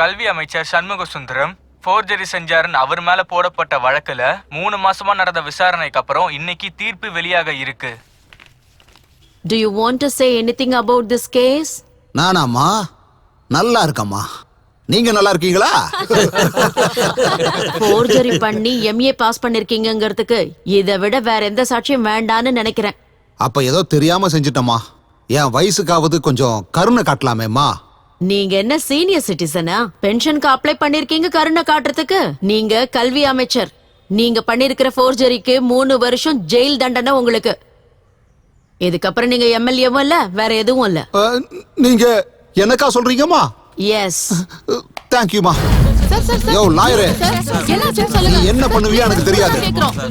கல்வி அமைச்சர் சண்முக சுந்தரம் ஃபோர்ஜரி செஞ்சாருன்னு அவர் மேல போடப்பட்ட வழக்குல 3 மாசமா நடந்த விசாரணைக்கு அப்புறம் இன்னைக்கு தீர்ப்பு வெளியாக இருக்கு. Do you want to say anything about this case? நானாம்மா நல்லா இருக்கம்மா. நீங்க நல்லா இருக்கீங்களா? ஃபோர்ஜரி பண்ணி MA பாஸ் பண்ணிருக்கீங்கங்கிறதுக்கு இதை விட வேற எந்த சாட்சியும் வேண்டான்னு நினைக்கிறேன். அப்ப ஏதோ தெரியாம செஞ்சிட்டம்மா. என் வயசுக்காவது கொஞ்சம் கருணை காட்டலாமேம்மா. நீங்க என்ன சீனியர் சிட்டிசனா? பென்ஷனுக்கு அப்ளை பண்ணிருக்கீங்க கருணை காட்டுறதுக்கு? நீங்க கல்வி அமைச்சர். நீங்க பண்ணிருக்கிற ஃபோர்ஜரிக்கு 3 வருஷம் ஜெயில் தண்டனை உங்களுக்கு. இதுக்கப்புறம் நீங்க எம்எல்ஏவும் இல்ல, வேற எதுவும் இல்ல. நீங்க எனக்கா சொல்றீங்கம்மா? எஸ். தேங்க்யூமா. யோ லாயரே, நீ என்ன பண்ணுவியா எனக்கு தெரியாது.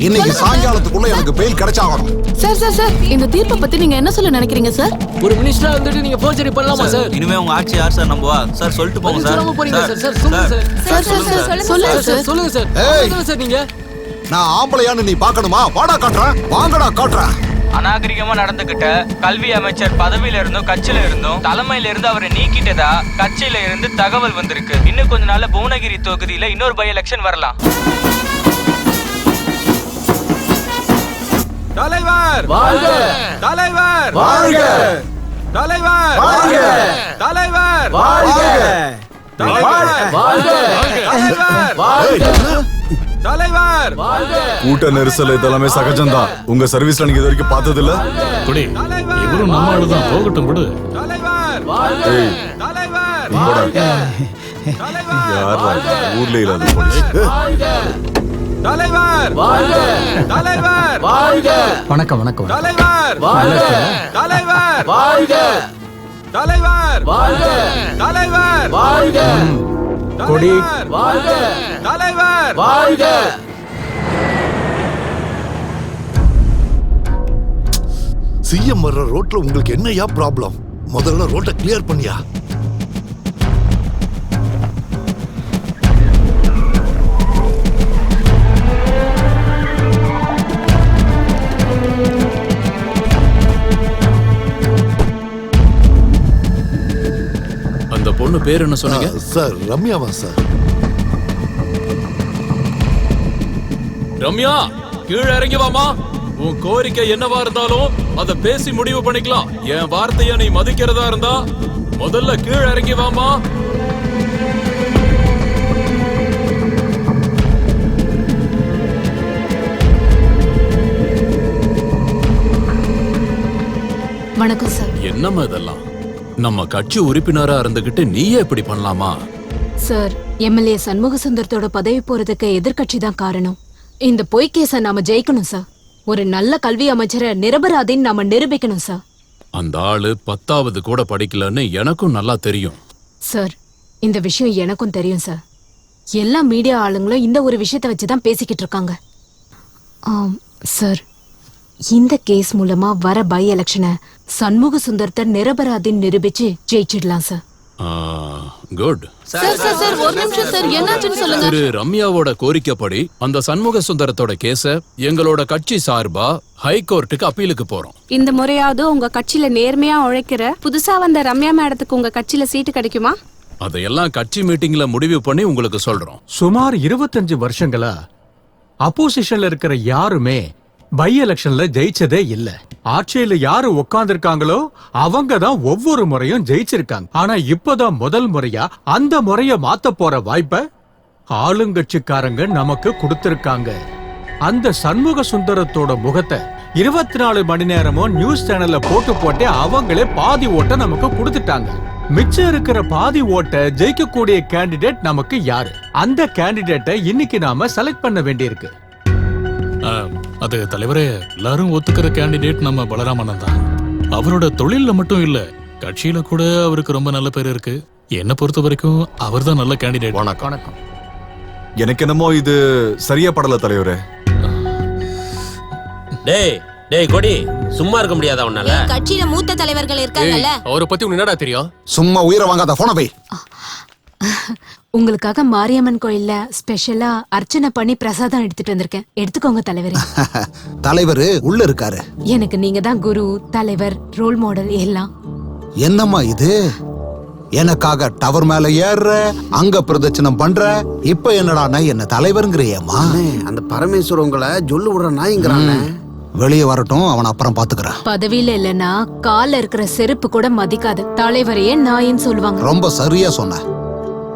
இன்னைக்கு சாயங்காலத்துக்குள்ள எனக்கு பெயில் கிடைச்சாகணும். சார் இந்த தீர்ப்பை பத்தி நீங்க என்ன சொல்ல நினைக்கிறீங்க சார்? ஒரு மினிஸ்டரா வந்துட்டு நீங்க ஃபோர்ஜரி பண்ணலாமா சார்? இனிமே உங்க ஆட்சி யார் சார் நம்புவா? சார் சொல்லிட்டு போங்க சார். சொல்லுங்க சார். சார் நீங்க நான் ஆம்பளையான்னு நீ பார்க்கணுமா? வாடா காட்டுறேன், வாங்கடா காட்டுறேன். அநாகரிகமா நடந்துகிட்ட கல்வி அமைச்சர் பதவியில இருந்தும் கட்சியில இருந்தும் தலைமையில இருந்து அவரை நீக்கிட்டதா கட்சியில இருந்து தகவல் வந்திருக்கு. இன்னும் கொஞ்ச நாள்ல புவனகிரி தொகுதியில இன்னொரு பை எலெக்ஷன் வரலாம். தலைவர் வாழ்க! தலைவர் வாழ்க! தலைவர் வாழ்க! தலைவர் வாழ்க! தலைவர் வாழ்க! தலைவர் கூட்ட நெரிசல் இதெல்லாமே சகஜம்தான். உங்க சர்வீஸ்ல நீங்க இது வரைக்கும் பார்த்தது இல்ல. குடி இவரும் நம்ம ஆளுதான், போகட்டும் விடு. தலைவர் தலைவர் ஊர்ல இல்லாத போலீஸ். தலைவர் தலைவர் வணக்கம் வணக்கம். தலைவர் தலைவர் தலைவர் தலைவர் கொடி தலைவர் சிஎம் வர்ற ரோட்ல உங்களுக்கு என்னையா ப்ராப்ளம்? முதல்ல ரோட்டை கிளியர் பண்ணியா? அந்த பொண்ணு பேர் என்ன சொன்னீங்க சார்? ரம்யாவா சார்? ரம்யா, கீழே இறங்கி வாமா. உன் கோரிக்கை என்னவா இருந்தாலும் அதை பேசி முடிவு பண்ணிக்கலாம். என் வார்த்தைய நீ மதிக்கிறதா இருந்தா முதல்ல கீழே இறங்கி வாமா. வணக்கம் சார். என்னம்மா இதெல்லாம்? நம்ம கட்சி உறுப்பினரா இருந்துகிட்டு நீயே இப்படி பண்ணலாமா? சார், எம்எல்ஏ சண்முக சுந்தரத்தோட பதவி போறதுக்கு எதிர்கட்சி தான் காரணம். இந்த பொய் கேஸ நாம ஜெயிக்கணும் சார். ஒரு நல்ல கல்வி அமைச்சரை நிரபராதின்னு நாம நிரூபிக்கணும் சார். அந்த ஆளு 10வது கூட படிக்கலன்னு எனக்கும் நல்லா தெரியும் சார். இந்த விஷயம் எனக்கும் தெரியும் சார். எல்லா மீடியா ஆளுங்களும் இந்த ஒரு விஷயத்தை வச்சுதான் பேசிக்கிட்டு இருக்காங்க. சார், இந்த கேஸ் மூலமா வர பை எலெக்ஷனை சண்முக சுந்தரத்தை நிரபராதின்னு நிரூபிச்சு ஜெயிச்சிடலாம் சார். குட். ஒரு நிமிஷம் சார், என்னாச்சுன்னு சொல்லுங்க. திரு ரம்யாவோட கோரிக்கைப்படி அந்த சண்முக சுந்தரத்தோட கேஸ எங்களோட கட்சி சார்பா ஹைகோர்ட்டுக்கு அப்பீலுக்கு போறோம். இந்த முறையாவது உங்க கட்சியில நேர்மையா உழைக்கிற புதுசா வந்த ரம்யா மேடத்துக்கு உங்க கட்சியில சீட்டு கிடைக்குமா? அதையெல்லாம் கட்சி மீட்டிங்ல முடிவு பண்ணி உங்களுக்கு சொல்றோம். சுமார் 25 வருஷங்களா அப்போசிஷன்ல இருக்கிற யாருமே பை எலெக்ஷன்ல ஜெயிச்சதே இல்ல. ஆட்சியில யாரு உட்கார்ந்திருக்காங்களோ அவங்க தான் ஒவ்வொரு முறையும் ஜெயிச்சிருக்காங்க. ஆனா இப்பதான் முதல் முறையா அந்த முறைய மாத்த போற வாய்ப்பை ஆளுங்கட்சிக்காரங்க நமக்கு கொடுத்திருக்காங்க. அந்த சண்முக சுந்தரத்தோட முகத்தை 24 மணி நேரமும் நியூஸ் சேனல்ல போட்டு அவங்களே பாதி ஓட்ட நமக்கு கொடுத்துட்டாங்க. மிச்சம் இருக்கிற பாதி ஓட்ட ஜெயிக்கக்கூடிய கேண்டிடேட் நமக்கு யாரு? அந்த கேண்டிடேட்டை இன்னைக்கு நாம செலக்ட் பண்ண வேண்டியிருக்கு. அது தலைவரே, எல்லாரும் ஒத்துக்கிற கேண்டிடேட் நம்ம பலராமன் தான். அவரோட தொழில மட்டும் இல்ல, கட்சியில கூட அவருக்கு ரொம்ப நல்ல பேர் இருக்கு. என்ன பொறுத்த வரைக்கும் அவர் தான் நல்ல கேண்டிடேட். வணக்கம். எனக்கு என்னமோ இது சரியா படல தலைவரே. டேய் கொடி, சும்மா இருக்க முடியாதா உன்னால? கட்சியில மூத்த தலைவர்கள் இருக்காங்கல்ல, அவரை பத்தி உனக்கு என்னடா தெரியும்? சும்மா உயிரை வாங்காத, போன போய். உங்களுக்காக மாரியம்மன் கோயில்ல ஸ்பெஷலா அர்ச்சனை பண்ணி பிரசாதம் எடுத்துட்டு வந்திருக்கேன். எடுத்துக்கோங்க தலைவரே. தலைவர் உள்ள இருக்காரு. எனக்கு நீங்க தான் குரு, தலைவர், ரோல் மாடல் எல்லாம். என்னம்மா இது? எனக்காக டவர் மேல ஏறுற, அங்க பிரதட்சணம் பண்ற. இப்ப என்னடா என்ன தலைவருங்கிறியம்மா? அந்த பரமேஸ்வரர் உங்களை சொல்லு விடுற நாய்ங்கிறானே. வெளியே வரட்டும், அவன் அப்புறம் பாத்துக்கிறேன். பதவியில இல்லனா கால்ல இருக்கிற செருப்பு கூட மதிக்காது. தலைவரையே நாயின்னு சொல்லுவாங்க. ரொம்ப சரியா சொன்ன.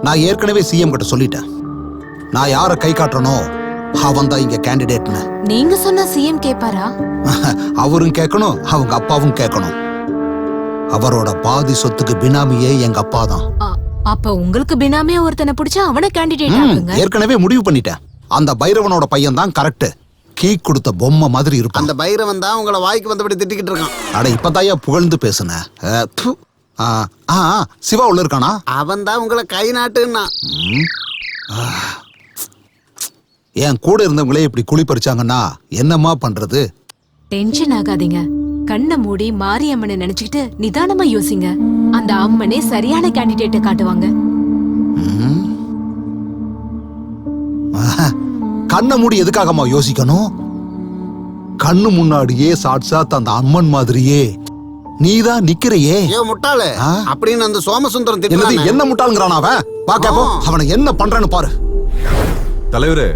நான் ஏற்கனவே சிஎம் கிட்ட சொல்லிட்டேன். நான் யார கை காட்டறனோ அவன் தான் இங்க கேண்டிடேட்னு. நீங்க சொன்னா சிஎம் கேப்பாரா? அவரும் கேட்கணும், அவங்க அப்பாவும் கேட்கணும். அவரோட பாதி சொத்துக்கு பினாமியே எங்க அப்பா தான். அப்ப உங்களுக்கு பினாமியா ஒருத்தனை பிடிச்சா அவனை கேண்டிடேட் ஆக்குங்க. ஏற்கனவே முடிவு பண்ணிட்டேன். அந்த பைரவனோட பையன் தான் கரெக்ட். கீ கொடுத்த பொம்மை மாதிரி இருப்பான். அந்த பைரவன் தான் உங்களை வாய்க்கு வந்தபடி திட்டிக்கிட்டு இருக்கான். அட இப்பதாயா புகழ்ந்து பேசுன. சிவா உள்ள இருக்கானா? அவன் தான் உங்களை கை நாட்டுன்னா. என் கூட இருந்தவங்களே இப்படி குழி பறிச்சாங்கன்னா என்னம்மா பண்றது? டென்ஷன் ஆகாதீங்க. கண்ணை மூடி மாரியம்மனை நினைச்சுக்கிட்டு நிதானமா யோசிங்க. அந்த அம்மனே சரியான கேண்டிடேட்டை காட்டுவாங்க. கண்ணை மூடி எதுக்காகம்மா யோசிக்கணும்? கண்ணு முன்னாடியே சாட்சாத் அந்த அம்மன் மாதிரியே நீதான் நிக்கிறையே. ஏ முட்டாளே, அப்படின்னு அந்த சோமசுந்தரம் திட்டுறானே. என்ன முட்டாளுங்கறான் அவன்? பாக்கப்போ அவனை என்ன பண்றான்னு பாரு. தலைவரே,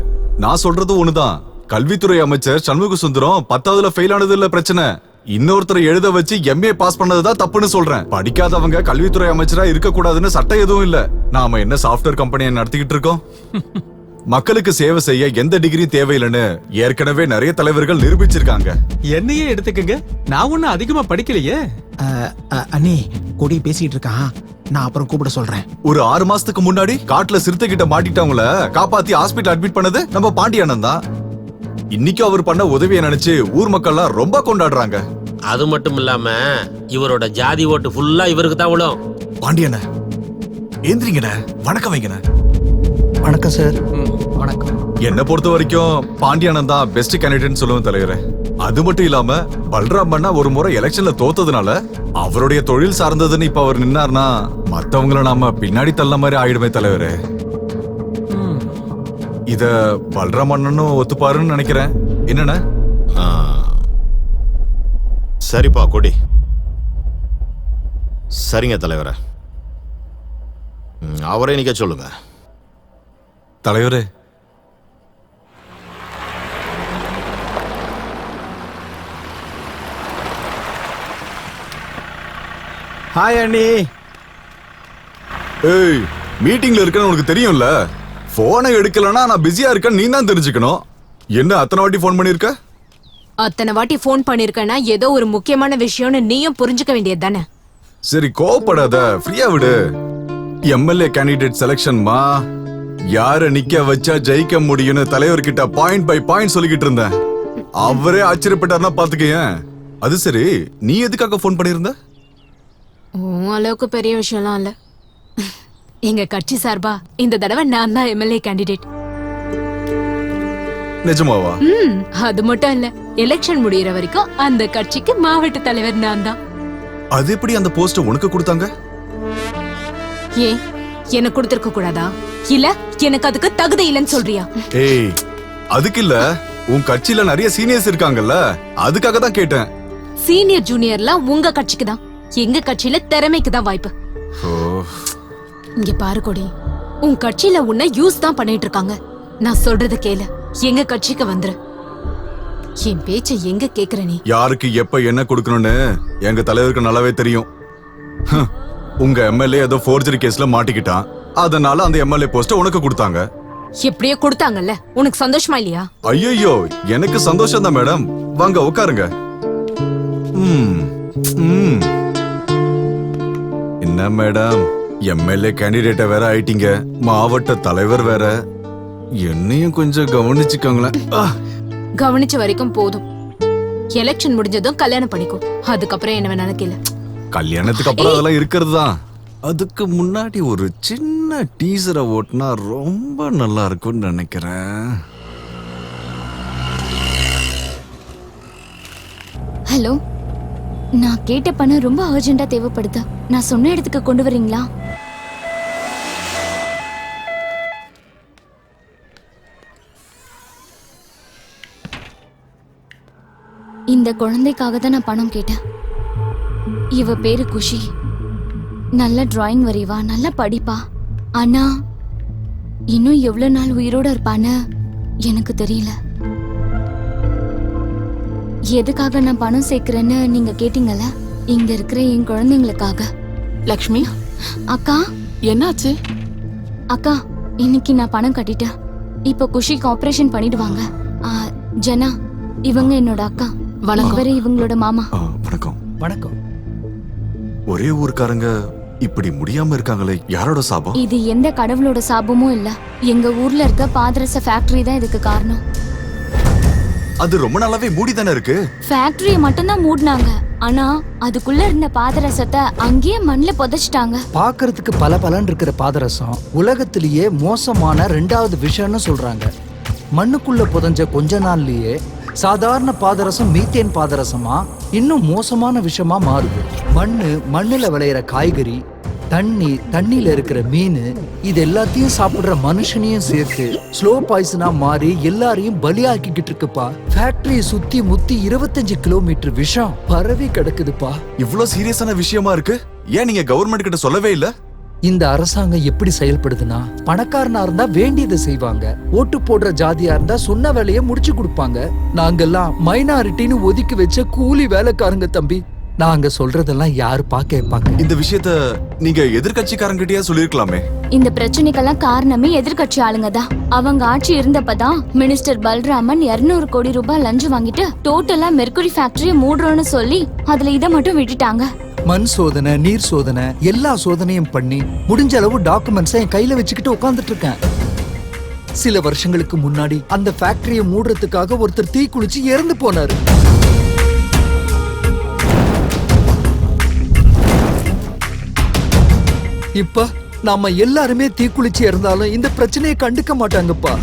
நான் சொல்றது ஒண்ணுதான். கல்வித்துறை அமைச்சர் சண்முக சுந்தரம் 10ஆவதுல ஃபெயில் ஆனது இல்ல பிரச்சனை. இன்னொருத்தரை எழுத வச்சு எம்ஏ பாஸ் பண்ணதுதான் தப்புன்னு சொல்றேன். படிக்காதவங்க கல்வித்துறை அமைச்சரா இருக்க கூடாதுன்னு சட்டம் எதுவும் இல்ல. நாம என்ன சாஃப்ட்வேர் கம்பெனியை நடத்திக்கிட்டு இருக்கோம்? மக்களுக்கு சேவை செய்ய எந்த டிகிரி தேவையில்லைன்னு ஏற்கனவே நிறைய தலைவர்கள் நிரூபிச்சிருக்காங்க. என்னையே எடுத்துக்கங்க, நான் ஒன்னும் அதிகமா படிக்கலையே. அண்ணி கொடி பேசிட்டு இருக்கான், நான் அப்புறம் கூப்பிட சொல்றேன். ஒரு 6 மாசத்துக்கு முன்னாடி காட்டுல சிறுத்தை கிட்ட மாட்டிட்டவங்கள காப்பாத்தி ஹாஸ்பிட்டல் அட்மிட் பண்ணது நம்ம பாண்டியண்ணன் தான். இன்னைக்கு அவர் பண்ண உதவியை நினைச்சு ஊர் மக்கள்லாம் ரொம்ப கொண்டாடுறாங்க. அது மட்டும் இல்லாம இவரோட ஜாதி ஓட்டு ஃபுல்லா இவருக்கு தான் விழும். பாண்டியண்ண ஏந்திரிங்கண்ண, வணக்கம் வைங்கண்ண. வணக்கம் சார். வணக்கம். என்ன பொறுத்த வரைக்கும் பாண்டியண்ணன் தான் பெஸ்ட் கேண்டிடேட்னு சொல்லுவேன் தலைவரே. அது மட்டும் இல்லாம பல்ராம் அண்ணா ஒரு முறை எலெக்ஷன்ல தோத்ததுனால அவருடைய தொழில் சார்ந்ததுன்னு இப்ப அவர் நின்னார்னா மத்தவங்கள நாம பின்னாடி தள்ள மாதிரி ஆயிடுமே தலைவரே. இத பல்ராம் அண்ணனும் ஒத்துப்பாருன்னு நினைக்கிறேன். என்னண்ணா? சரிப்பா கொடி. சரிங்க தலைவரே, அவரே நிக்க சொல்லுங்க. தலைவரே, ஹாய் அண்ணி. ஏய், மீட்டிங்ல இருக்கேன்னு உனக்கு தெரியும்ல. போனை எடுக்கலன்னா நான் பிஸியா இருக்கேன் நீ தான் தெரிஞ்சுக்கணும். என்ன அத்தனை வாட்டி போன் பண்ணிருக்க? அத்தனை வாட்டி போன் பண்ணிருக்கேன்னா ஏதோ ஒரு முக்கியமான விஷயம்னு நீயும் புரிஞ்சுக்க வேண்டியது தானே. சரி கோவப்படாத, ஃப்ரீயா விடு. எம்எல்ஏ கேண்டிடேட் செலக்ஷன்மா, யார நிக்க வச்சா ஜெயிக்க முடியும்னு தலைவர்கிட்ட பாயிண்ட் பை பாயிண்ட் சொல்லிக்கிட்டு இருந்தேன். அவரே ஆச்சரியப்பட்டார்னா பாத்துக்கேன். அது சரி, நீ எதுக்காக போன் பண்ணிருந்த? அளவுக்கு பெரிய விஷயம்லாம் இல்ல. எங்க கட்சி சார்பா இந்த தடவை நான் தான் எம்எல்ஏ கேண்டிடேட். நிஜமாவா? அது மட்டும் இல்ல, எலெக்ஷன் முடியற வரைக்கும் அந்த கட்சிக்கு மாவட்ட தலைவர் நான் தான். அது எப்படி அந்த போஸ்ட் உனக்கு கொடுத்தாங்க? ஏன் எனக்கு கொடுத்திருக்க கூடாதா? இல்ல எனக்கு அதுக்கு தகுதி இல்லைன்னு சொல்றியா? ஏய், அதுக்கு இல்ல, உன் கட்சியில நிறைய சீனியர்ஸ் இருக்காங்கல்ல, அதுக்காக தான் கேட்டேன். சீனியர் ஜூனியர்லாம் உங்க கட்சிக்கு தான், எங்க கட்சியில திறமைக்கு தான் வாய்ப்பு. இங்க பாரு கொடி, உன் கட்சியில உன்னை யூஸ் தான் பண்ணிட்டு இருக்காங்க. நான் சொல்றது கேளு, எங்க கட்சிக்கு வந்துரு. என் பேச்ச எங்க கேக்குற நீ? யாருக்கு எப்ப என்ன கொடுக்கணும்னு எங்க தலைவருக்கு நல்லாவே தெரியும். உங்க எம்எல்ஏ ஏதோ ஃபோர்ஜரி கேஸ்ல மாட்டிக்கிட்டான், அதனால அந்த எம்எல்ஏ போஸ்ட் உனக்கு கொடுத்தாங்க. எப்படியோ கொடுத்தாங்கல்ல, உனக்கு சந்தோஷமா இல்லையா? ஐயோ, எனக்கு சந்தோஷம் தான் மேடம். வாங்க உட்காருங்க. என்ன மேடம், எம்எல்ஏ கேண்டிடேட்ட வேற ஆயிட்டீங்க, மாவட்ட தலைவர் வேற. என்னையும் கொஞ்சம் கவனிச்சுக்கோங்களேன். கவனிச்ச வரைக்கும் போதும். எலெக்ஷன் முடிஞ்சதும் கல்யாணம் பண்ணிக்கோ, அதுக்கப்புறம் என்ன வேணாலும் கேளு. கல்யாணத்துக்கு அப்புறம் அதெல்லாம் இருக்கிறது தான். அதுக்கு முன்னாடி ஒரு சின்ன டீசரை ஓட்டினா ரொம்ப நல்லா இருக்கும்னு நினைக்கிறேன். ஹலோ, நான் கேட்ட பணம் ரொம்ப அர்ஜென்ட்டா தேவைப்படுது. நான் சொன்ன இடத்துக்கு கொண்டு வரீங்களா? இந்த குழந்தைக்காக தான் நான் பணம் கேட்டேன். இவ பேரு குஷி. நல்ல டிராயிங் வரைவா, நல்லா படிப்பா. ஆனா இன்னும் எவ்வளவு நாள் உயிரோட இருப்பான்னு எனக்கு தெரியல. எதுக்காக நான் பணம் சேர்க்கிறேன்னு நீங்க கேட்டீங்கல்ல, இங்க இருக்கிற என் குழந்தைங்களுக்காக. லக்ஷ்மி, அக்கா என்னாச்சு? அக்கா, இன்னைக்கு நான் பணம் கட்டிட்டேன். இப்ப குஷிக்கு ஆபரேஷன் பண்ணிடுவாங்க. ஜனா, இவங்க என்னோட அக்கா. வணக்கம். இவரு இவங்களோட மாமா. வணக்கம். வணக்கம். ஒரே ஊர்க்காரங்க இப்படி முடியாம இருக்காங்களே, யாரோட சாபம்? இது எந்த கடவுளோட சாபமும் இல்ல. எங்க ஊர்ல இருக்க பாதரச ஃபேக்டரி தான் இதுக்கு காரணம். அது ரொம்ப நாளாவே மூடி தானே இருக்கு. ஃபேக்டரியை மட்டும்தான் மூடினாங்க. ஆனா அதுக்குள்ள இருந்த பாதரசத்தை அங்கேயே மண்ணில் புதைச்சிட்டாங்க. பாக்குறதுக்கு பல பலன் இருக்கிற பாதரசம் உலகத்திலேயே மோசமான 2வது விஷயம்னு சொல்றாங்க. மண்ணுக்குள்ள புதைஞ்ச கொஞ்ச நாள்லயே சாதாரண பாதரசம் மீத்தேன் பாதரசமா இன்னும் மோசமான விஷயமா மாறுது. மண்ணுல விளையிற காய்கறி, தண்ணியில இருக்கிற மீன், இது எல்லாத்தையும் சாப்பிடுற மனுஷனையும் சேர்த்து ஸ்லோ பாய்சனா மாறி எல்லாரையும் பலியாக்கிக்கிட்டு இருக்குப்பா. ஃபேக்டரியை சுத்தி முத்தி 25 கிலோமீட்டர் விஷம் பரவி கிடக்குதுப்பா. இவ்ளோ சீரியஸான விஷயமா இருக்கு, ஏன் நீங்க கவர்மெண்ட் கிட்ட சொல்லவே இல்ல? இந்த அரசாங்கம் எப்படி செயல்படுதுன்னா, பணக்காரனா இருந்தா வேண்டியதை செய்வாங்க, ஓட்டு போடுற ஜாதியா இருந்தா சொன்ன வேலையை முடிச்சு கொடுப்பாங்க. நாங்கெல்லாம் மைனாரிட்டின்னு ஒதுக்கி வச்ச கூலி வேலைக்காரங்க தம்பி. நாங்க சொல்றதெல்லாம் யாருப்பா கேட்பாங்க? இந்த விஷயத்த நீங்க எதிர்கட்சிக்காரங்கிட்டயே சொல்லிருக்கலாமே. இந்த பிரச்சனைக்கெல்லாம் காரணமே எதிர்கட்சி ஆளுங்க தான். அவங்க ஆட்சி இருந்தப்பதான் மினிஸ்டர் பல்ராமன் 200 கோடி ரூபாய் லஞ்சம் வாங்கிட்டு டோட்டலா மெர்க்குரி ஃபேக்டரியை மூடுறோம்னு சொல்லி அதுல இதை மட்டும் விட்டுட்டாங்க. மண் சோதனை, நீர் சோதனை, எல்லா சோதனையும் பண்ணி முடிஞ்ச அளவு டாக்குமெண்ட்ஸை என் கையில வச்சுக்கிட்டு உட்கார்ந்துட்டு இருக்கேன். சில வருஷங்களுக்கு முன்னாடி அந்த ஃபேக்டரியை மூடுறதுக்காக ஒருத்தர் தீ குளிச்சு இறந்து போனாரு. இப்ப நாம எல்லாருமே தீக்குளிச்சு இருந்தாலும் இந்த பிரச்சனையை கண்டுக்க மாட்டாங்கப்பா.